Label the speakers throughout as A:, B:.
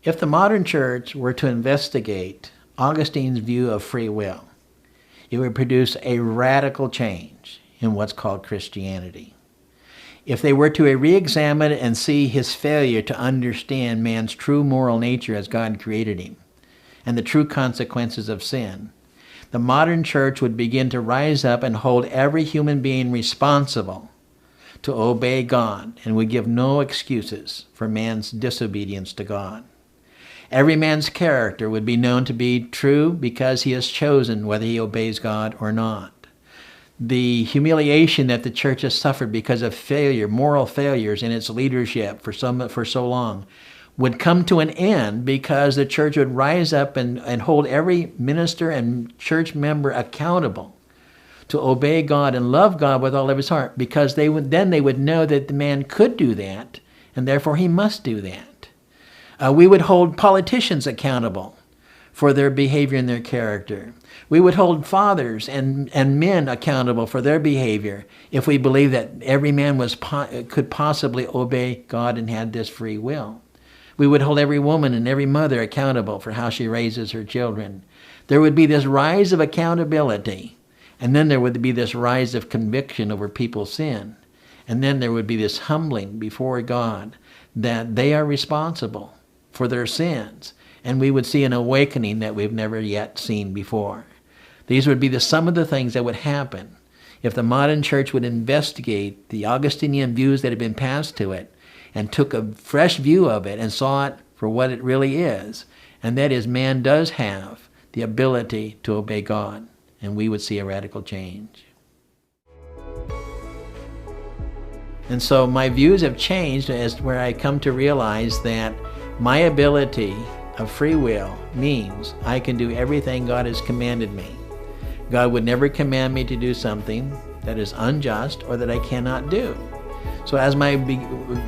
A: If the modern church were to investigate Augustine's view of free will, it would produce a radical change in what's called Christianity. If they were to re-examine and see his failure to understand man's true moral nature as God created him, and the true consequences of sin, the modern church would begin to rise up and hold every human being responsible to obey God, and would give no excuses for man's disobedience to God. Every man's character would be known to be true because he has chosen whether he obeys God or not. The humiliation that the church has suffered because of failure, moral failures in its leadership for so long, would come to an end because the church would rise up and hold every minister and church member accountable to obey God and love God with all of his heart, because they would know that the man could do that, and therefore he must do that. We would hold politicians accountable for their behavior and their character. We would hold fathers and men accountable for their behavior if we believed that every man could possibly obey God and had this free will. We would hold every woman and every mother accountable for how she raises her children. There would be this rise of accountability, and then there would be this rise of conviction over people's sin. And then there would be this humbling before God that they are responsible for their sins. And we would see an awakening that we've never yet seen before. These would be some of the things that would happen if the modern church would investigate the Augustinian views that had been passed to it and took a fresh view of it and saw it for what it really is. And that is, man does have the ability to obey God. And we would see a radical change. And so my views have changed as where I come to realize that my ability of free will means I can do everything God has commanded me. God would never command me to do something that is unjust or that I cannot do. So as my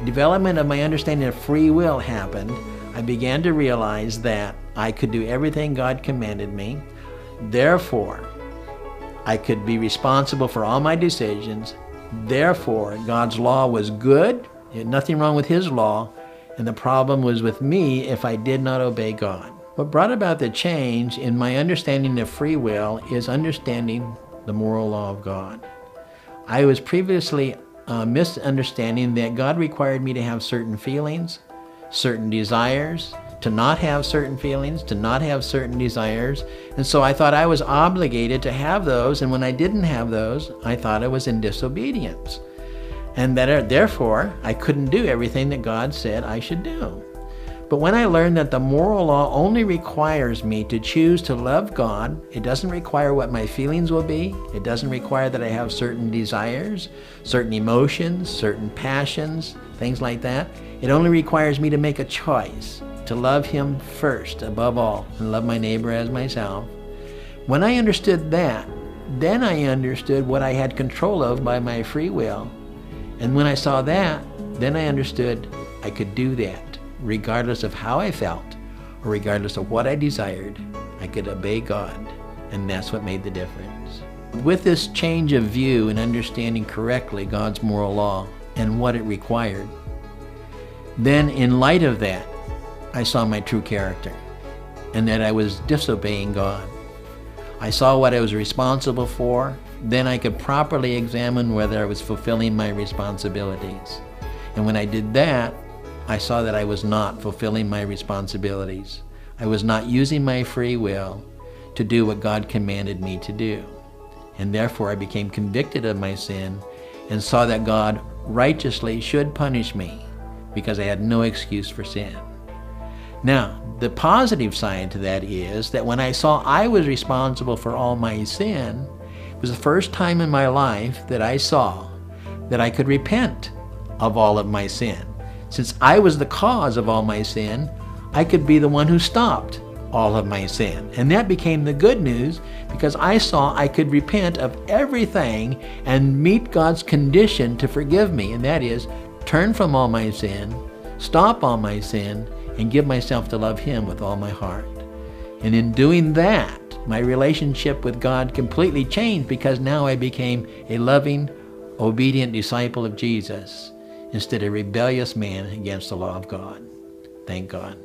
A: development of my understanding of free will happened, I began to realize that I could do everything God commanded me. Therefore, I could be responsible for all my decisions. Therefore, God's law was good. There was nothing wrong with his law. And the problem was with me if I did not obey God. What brought about the change in my understanding of free will is understanding the moral law of God. I was previously misunderstanding that God required me to have certain feelings, certain desires, to not have certain feelings, to not have certain desires. And so I thought I was obligated to have those, and when I didn't have those, I thought I was in disobedience. And that therefore, I couldn't do everything that God said I should do. But when I learned that the moral law only requires me to choose to love God, it doesn't require what my feelings will be. It doesn't require that I have certain desires, certain emotions, certain passions, things like that. It only requires me to make a choice to love him first above all and love my neighbor as myself. When I understood that, then I understood what I had control of by my free will. And when I saw that, then I understood I could do that regardless of how I felt or regardless of what I desired. I could obey God, and that's what made the difference. With this change of view and understanding correctly God's moral law and what it required, then in light of that, I saw my true character and that I was disobeying God. I saw what I was responsible for. Then I could properly examine whether I was fulfilling my responsibilities. And when I did that, I saw that I was not fulfilling my responsibilities. I was not using my free will to do what God commanded me to do. And therefore I became convicted of my sin and saw that God righteously should punish me because I had no excuse for sin. Now, the positive side to that is that when I saw I was responsible for all my sin, it was the first time in my life that I saw that I could repent of all of my sin. Since I was the cause of all my sin, I could be the one who stopped all of my sin. And that became the good news because I saw I could repent of everything and meet God's condition to forgive me. And that is, turn from all my sin, stop all my sin, and give myself to love him with all my heart. And in doing that, my relationship with God completely changed because now I became a loving, obedient disciple of Jesus instead of a rebellious man against the law of God. Thank God.